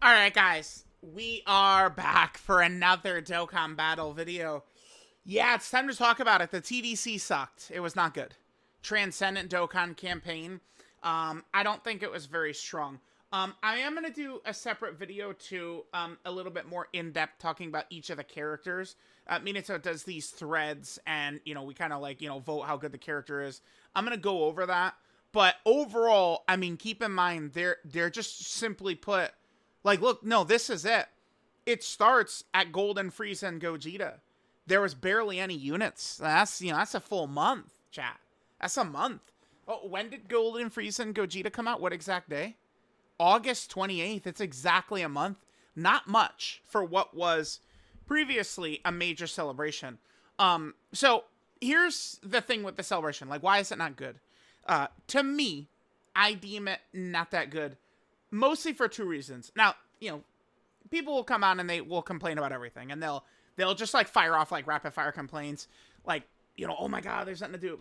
Alright, guys. We are back for another Dokkan Battle video. Yeah, it's time to talk about it. The TDC sucked. It was not good. Transcendent Dokkan campaign. I don't think it was very strong. I am going to do a separate video to a little bit more in-depth talking about each of the characters. Minato does these threads and, we kind of vote how good the character is. I'm going to go over that. But overall, I mean, keep in mind, they're just simply put, look, no, this is it. It starts at Golden Frieza and Gogeta. There was barely any units. That's a full month, chat. That's a month. Oh, when did Golden Frieza and Gogeta come out? What exact day? August 28th. It's exactly a month. Not much for what was previously a major celebration. So here's the thing with the celebration. Why is it not good? To me, I deem it not that good. Mostly for two reasons. Now, people will come on and they will complain about everything. And they'll just, fire off, rapid fire complaints. Oh my god, there's nothing to do.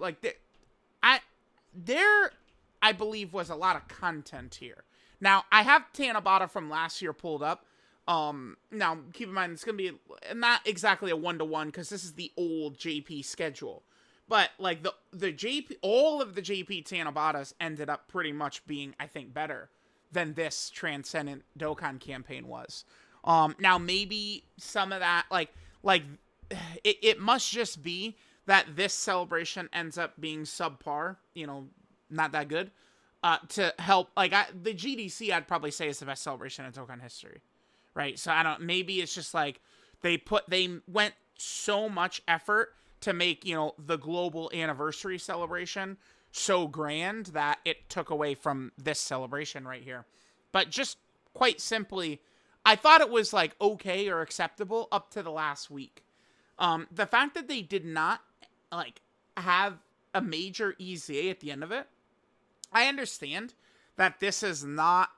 I believe, was a lot of content here. Now, I have Tanabata from last year pulled up. Now, keep in mind, it's going to be not exactly a one-to-one, because this is the old JP schedule. But, the JP, all of the JP Tanabatas ended up pretty much being, I think, better than this Transcendent Dokkan campaign was. Now, maybe some of that, it must just be that this celebration ends up being subpar, not that good. To help, the GDC, I'd probably say, is the best celebration in Dokkan history, right? So maybe it's just they went so much effort to make, the global anniversary celebration so grand that it took away from this celebration right here. But just quite simply, I thought it was okay or acceptable up to the last week. The fact that they did not have a major EZA at the end of it, I understand that this is not,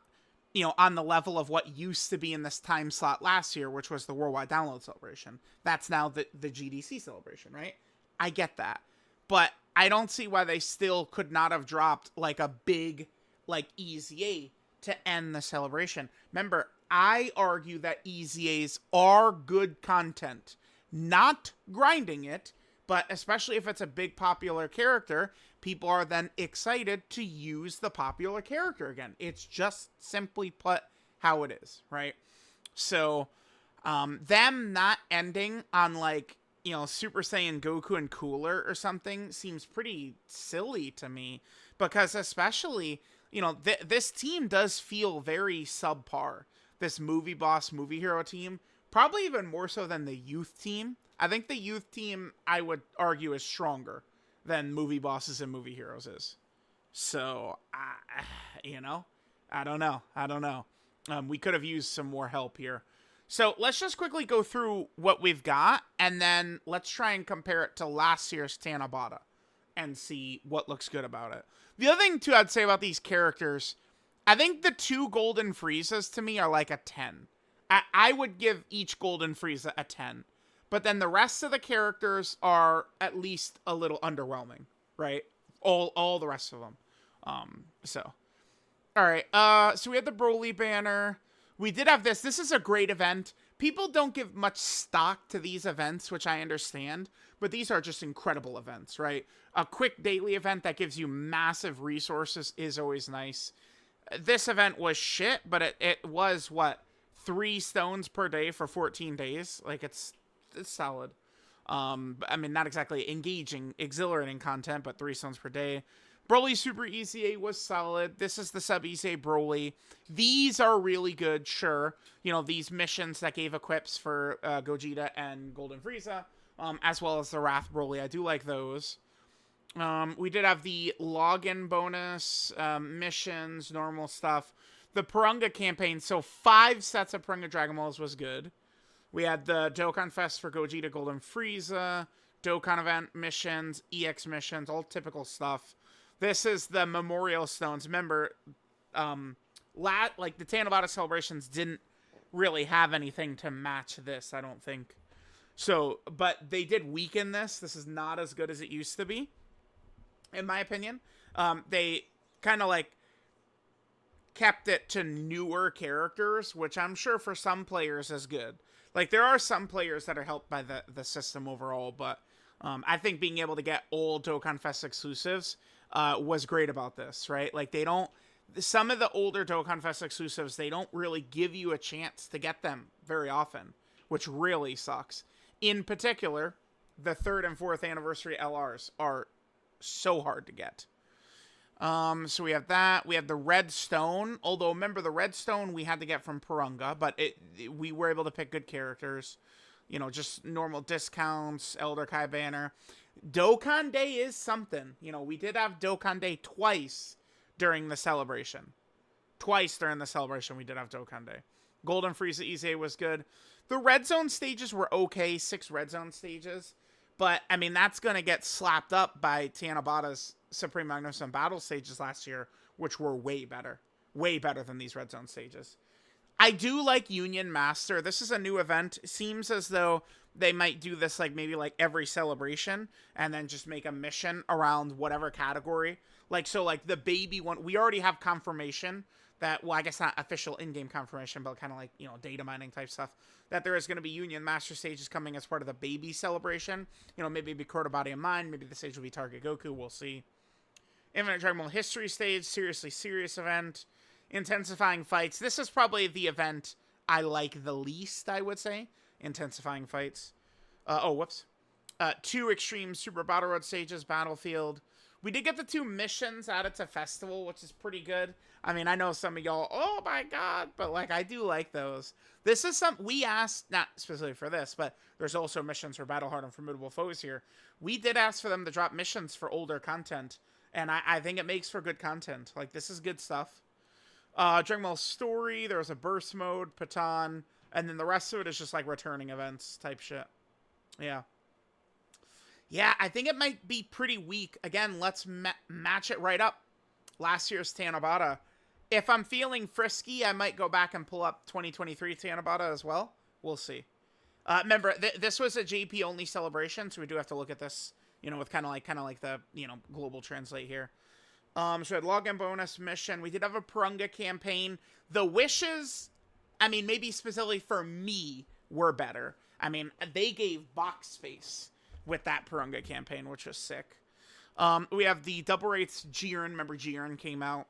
on the level of what used to be in this time slot last year, which was the Worldwide Download Celebration. That's now the GDC celebration, right? I get that. But I don't see why they still could not have dropped, a big, EZA to end the celebration. Remember, I argue that EZAs are good content. Not grinding it, but especially if it's a big popular character, people are then excited to use the popular character again. It's just simply put how it is, right? So, them not ending on Super Saiyan Goku and Cooler or something seems pretty silly to me, because especially, this team does feel very subpar. This Movie Boss, Movie Hero team, probably even more so than the youth team. I think the youth team, I would argue, is stronger than Movie Bosses and Movie Heroes is. So, I don't know. We could have used some more help here. So, let's just quickly go through what we've got, and then let's try and compare it to last year's Tanabata and see what looks good about it. The other thing, too, I'd say about these characters, I think the two Golden Friezas to me are a 10. I would give each Golden Frieza a 10. But then the rest of the characters are at least a little underwhelming, right? All the rest of them. Alright, so we had the Broly banner. We did have this. This is a great event. People don't give much stock to these events, which I understand. But these are just incredible events, right? A quick daily event that gives you massive resources is always nice. This event was shit, but it was, 3 stones per day for 14 days? It's solid. I mean, not exactly engaging, exhilarating content, but 3 stones per day. Broly Super EZA was solid. This is the Sub EZA Broly. These are really good, sure. These missions that gave equips for Gogeta and Golden Frieza, as well as the Wrath Broly. I do like those. We did have the login bonus, missions, normal stuff. The Purunga campaign, so 5 sets of Purunga Dragon Balls was good. We had the Dokkan Fest for Gogeta, Golden Frieza, Dokkan event missions, EX missions, all typical stuff. This is the Memorial Stones. Remember, the Tanabata celebrations didn't really have anything to match this, I don't think. So, but they did weaken this. This is not as good as it used to be, in my opinion. They kind of kept it to newer characters, which I'm sure for some players is good. Like, there are some players that are helped by the system overall, but I think being able to get old Dokkan Fest exclusives was great about this, right? Like, they don't... Some of the older Dokkan Fest exclusives, they don't really give you a chance to get them very often, which really sucks. In particular, the 3rd and 4th anniversary LRs are so hard to get. So we have that. We have the Red Stone. Although, remember, the Red Stone we had to get from Purunga, but we were able to pick good characters. You know, just normal discounts, Elder Kai banner. Dokkan Day is something. You know, we did have Dokkan Day twice during the celebration. Twice during the celebration we did have Dokkan Day. Golden Frieza Ize was good. The Red Zone stages were okay. 6 Red Zone stages. But, I mean, that's going to get slapped up by Tanabata's Supreme Magnificent Battle stages last year, which were way better. Way better than these Red Zone stages. I do like Union Master. This is a new event. It seems as though they might do this like maybe like every celebration and then just make a mission around whatever category. Like, so like the baby one, we already have confirmation that, well, I guess not official in-game confirmation, but kind of like, you know, data mining type stuff, that there is going to be Union Master stages coming as part of the baby celebration. You know, maybe it'll be Quarter Body and Mind. Maybe the stage will be Target Goku. We'll see. Infinite Dragon Ball History stage. Seriously serious event. Intensifying fights. This is probably the event I like the least, I would say. Intensifying fights. 2 Extreme Super Battle Road stages. Battlefield. We did get the 2 missions added to Festival, which is pretty good. I mean, I know some of y'all, oh my god, but like, I do like those. This is we asked, not specifically for this, but there's also missions for Battle Hard and Formidable Foes here. We did ask for them to drop missions for older content, and I think it makes for good content. Like, this is good stuff. Dragon Ball Story, there was a burst mode, Patan, and then the rest of it is just like returning events type shit. Yeah. Yeah, I think it might be pretty weak. Again, let's match it right up. Last year's Tanabata. If I'm feeling frisky, I might go back and pull up 2023 Tanabata as well. We'll see. Remember, this was a JP only celebration, so we do have to look at this, you know, with kind of like the, you know, global translate here. So we had login bonus mission. We did have a Purunga campaign. The wishes, I mean, maybe specifically for me, were better. I mean, they gave box space with that Purunga campaign, which was sick. We have the Double Rates Jiren. Remember, Jiren came out.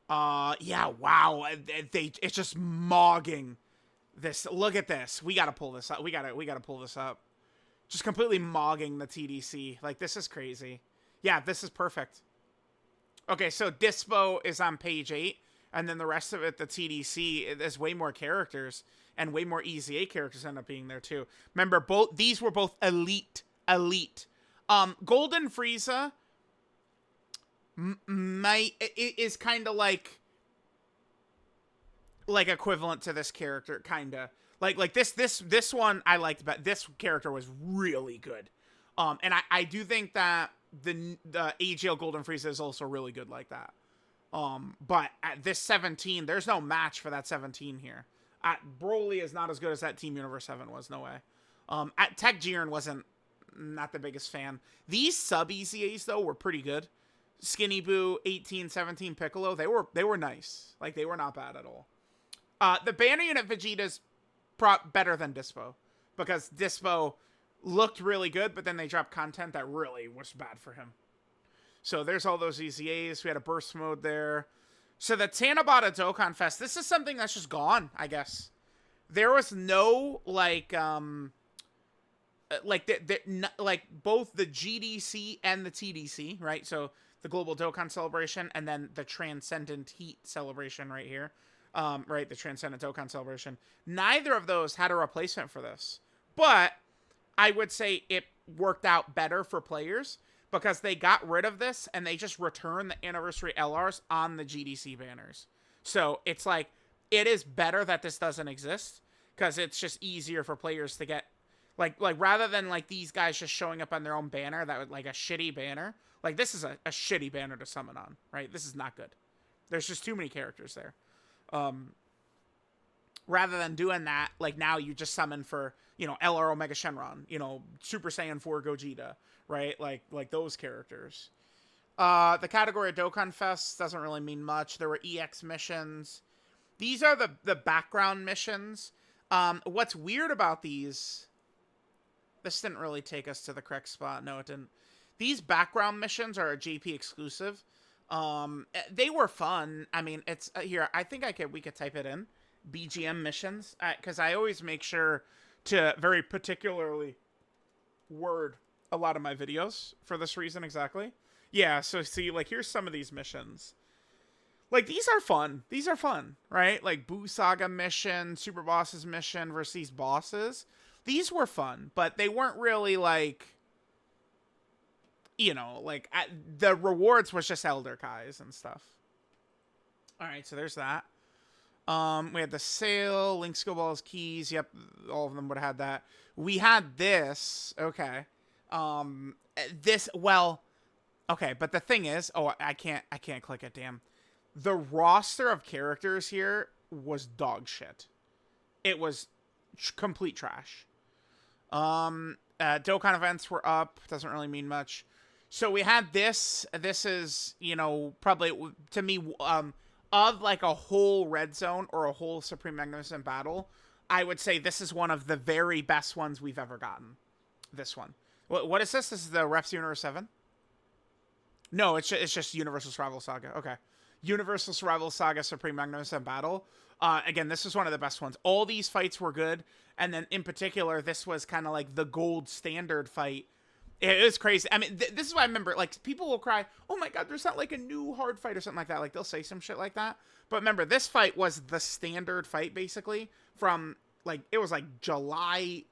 Yeah, wow. It's just mogging this. Look at this. We gotta pull this up. We gotta pull this up. Just completely mogging the TDC. Like, this is crazy. Yeah, this is perfect. Okay, so Dispo is on page 8, and then the rest of it, the TDC, there's way more characters, and way more EZA characters end up being there too. Remember, these were both elite. Golden Frieza is kind of like equivalent to this character, kind of like this one I liked, but this character was really good. And I do think that the AGL Golden Frieza is also really good like that. But at this 17, there's no match for that 17 here. Broly is not as good as that Team Universe 7 was, no way. At Tech Jiren wasn't not the biggest fan. These sub EZAs though were pretty good. Skinny Boo, 18, 17 Piccolo, they were nice. Like, they were not bad at all. The banner unit Vegeta's better than Dispo, because Dispo looked really good, but then they dropped content that really was bad for him. So there's all those EZAs. We had a burst mode there. So the Tanabata Dokkan Fest, this is something that's just gone, I guess. There was no, like both the GDC and the TDC, right? So the Global Dokkan Celebration, and then the Transcendent Heat Celebration right here. Right, the Transcendent Dokkan Celebration. Neither of those had a replacement for this. But I would say it worked out better for players, because they got rid of this and they just returned the anniversary LRs on the GDC banners. So it's like, it is better that this doesn't exist, because it's just easier for players to get, like rather than like these guys just showing up on their own banner, that would like a shitty banner. Like, this is a shitty banner to summon on, right? This is not good. There's just too many characters there. Rather than doing that, like, now you just summon for, you know, LR Omega Shenron, you know, Super Saiyan 4 Gogeta, right? Like those characters. The category of Dokkan Fest doesn't really mean much. There were EX missions. These are the background missions. What's weird about these... This didn't really take us to the correct spot. No, it didn't. These background missions are a JP exclusive. They were fun. I mean, it's... here, I think we could type it in. BGM missions. Because I always make sure to very particularly word a lot of my videos for this reason exactly. Yeah, so see, like, here's some of these missions. Like, these are fun. These are fun, right? Like, Boo Saga mission, Super Bosses mission versus these bosses. These were fun, but they weren't really, like, you know, like, the rewards was just Elder Kais and stuff. Alright, so there's that. We had the sale, Link Skill Balls, keys. Yep, all of them would have had that. We had this. Okay. This, well... Okay, but the thing is, oh, I can't click it, damn. The roster of characters here was dog shit. It was complete trash. Dokkan events were up, doesn't really mean much. So we had this. This is, you know, probably, to me, of like a whole Red Zone or a whole Supreme Magnificent Battle, I would say this is one of the very best ones we've ever gotten. This one. What is this? This is the Refs Universe 7? No, it's just Universal Survival Saga. Okay. Universal Survival Saga Supreme Magnificent Battle. Again, this is one of the best ones. All these fights were good. And then, in particular, this was kind of like the gold standard fight. It was crazy. I mean, this is what I remember. Like, people will cry, oh my god, there's not like a new hard fight or something like that. Like, they'll say some shit like that. But remember, this fight was the standard fight, basically, from, like, it was like July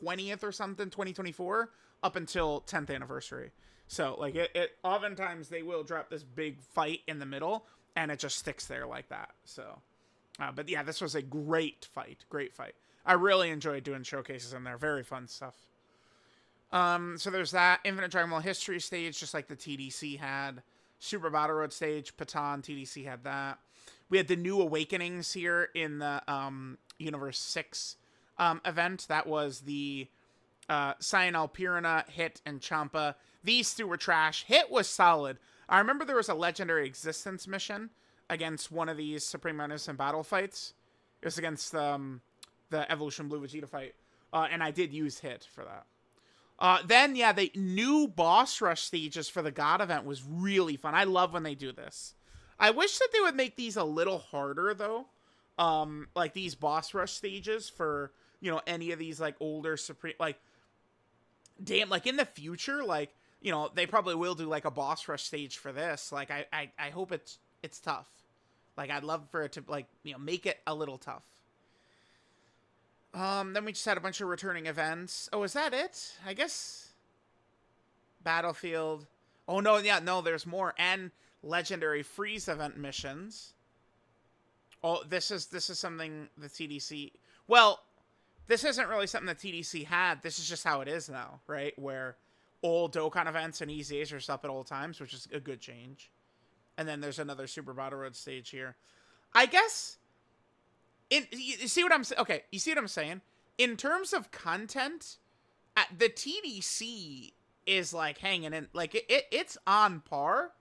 20th or something, 2024, up until 10th anniversary. So, like, it oftentimes they will drop this big fight in the middle, and it just sticks there like that. So, but yeah, this was a great fight. Great fight. I really enjoyed doing showcases in there. Very fun stuff. So there's that. Infinite Dragon Ball History stage, just like the TDC had. Super Battle Road stage, Patan, TDC had that. We had the New Awakenings here in the Universe 6 event. That was the Cyanel Piranha, Hit, and Champa. These two were trash. Hit was solid. I remember there was a Legendary Existence mission against one of these Supreme Magnificent Battle fights. It was against the Evolution Blue Vegeta fight. And I did use Hit for that. Then, yeah, the new boss rush stages for the God event was really fun. I love when they do this. I wish that they would make these a little harder, though. Like, these boss rush stages for, you know, any of these, like, older Supreme... Like, damn, like, in the future, like, you know, they probably will do, like, a boss rush stage for this. Like, I hope it's tough. Like, I'd love for it to, like, you know, make it a little tough. Then we just had a bunch of returning events. Oh, is that it? I guess... Battlefield. Oh, no, yeah, no, there's more. And Legendary Freeze event missions. Oh, this is something the TDC... Well, this isn't really something the TDC had. This is just how it is now, right? Where all Dokkan events and EZAs are up at all times, which is a good change. And then there's another Super Battle Road stage here. I guess... you see what I'm saying? Okay, you see what I'm saying? In terms of content, the TDC is, like, hanging in. Like, it's on par.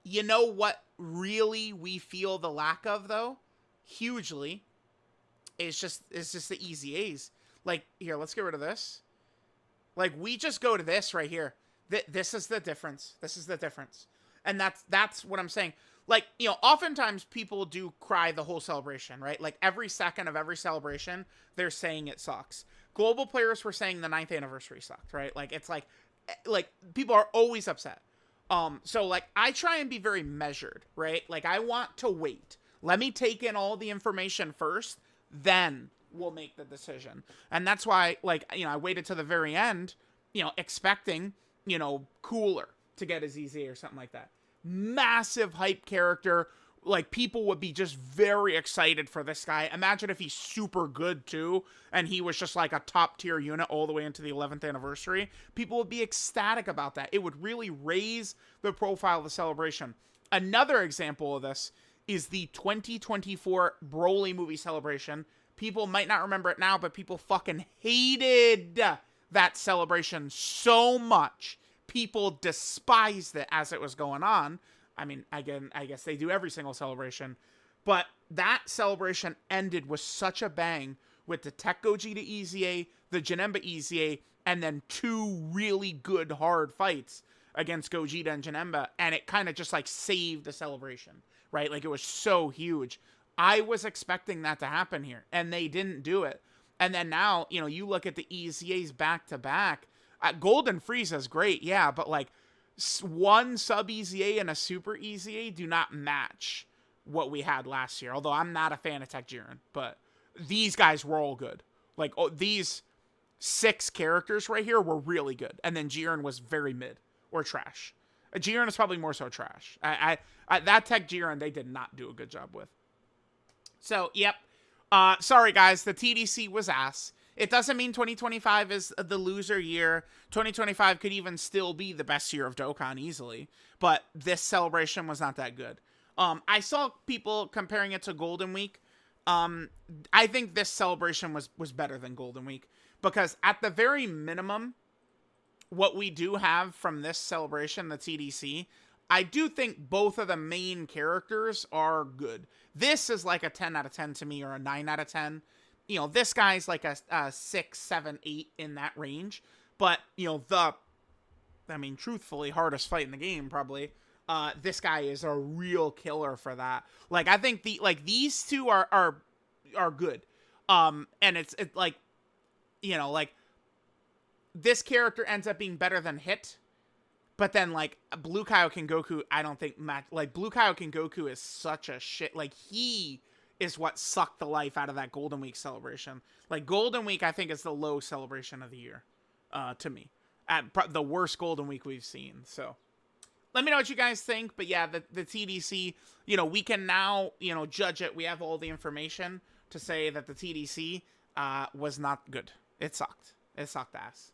You know what really we feel the lack of, though? Hugely. It's just the EZAs. Like, here, let's get rid of this. Like, we just go to this right here. This is the difference. This is the difference. And that's what I'm saying. Like, you know, oftentimes people do cry the whole celebration, right? Like, every second of every celebration, they're saying it sucks. Global players were saying the 9th anniversary sucked, right? Like, it's like people are always upset. So, like, I try and be very measured, right? Like, I want to wait. Let me take in all the information first, then we'll make the decision. And that's why, like, you know, I waited to the very end, you know, expecting, you know, Cooler to get his EZ or something like that. Massive hype character. Like, people would be just very excited for this guy. Imagine if he's super good, too, and he was just, like, a top-tier unit all the way into the 11th anniversary. People would be ecstatic about that. It would really raise the profile of the celebration. Another example of this is the 2024 Broly movie celebration. People might not remember it now, but people fucking hated that celebration so much. people despised it as it was going on. I mean, again, I guess they do every single celebration. But that celebration ended with such a bang with the Tech Gogeta EZA, the Janemba EZA, and then 2 really good hard fights against Gogeta and Janemba. And it kind of just like saved the celebration, right? Like it was so huge. I was expecting that to happen here, and they didn't do it. And then now, you know, you look at the EZAs back to back. Golden Frieza's great, yeah, but like one sub EZA and a super EZA do not match what we had last year. Although I'm not a fan of Tech Jiren, but these guys were all good. Like these 6 characters right here were really good, and then Jiren was very mid or trash. Jiren is probably more so trash. I that Tech Jiren they did not do a good job with. So yep. Sorry guys, the TDC was ass. It doesn't mean 2025 is the loser year. 2025 could even still be the best year of Dokkan easily, but this celebration was not that good. I saw people comparing it to Golden Week. I think this celebration was better than Golden Week, because at the very minimum, what we do have from this celebration, the TDC, I do think both of the main characters are good. This is like a 10 out of 10 to me, or a 9 out of 10. You know, this guy's like a 6, 7, 8 in that range. But, you know, truthfully, hardest fight in the game, probably. This guy is a real killer for that. Like, I think these two are good. And it's like, you know, like, this character ends up being better than Hit. But then, like, Blue Kaioken Goku, I don't think like, Blue Kaioken Goku is such a shit. Like, he is what sucked the life out of that Golden Week celebration. Like, Golden Week, I think, is the low celebration of the year, to me. At the worst Golden Week we've seen. So, let me know what you guys think. But yeah, the TDC, you know, we can now, you know, judge it. We have all the information to say that the TDC was not good. It sucked. It sucked ass.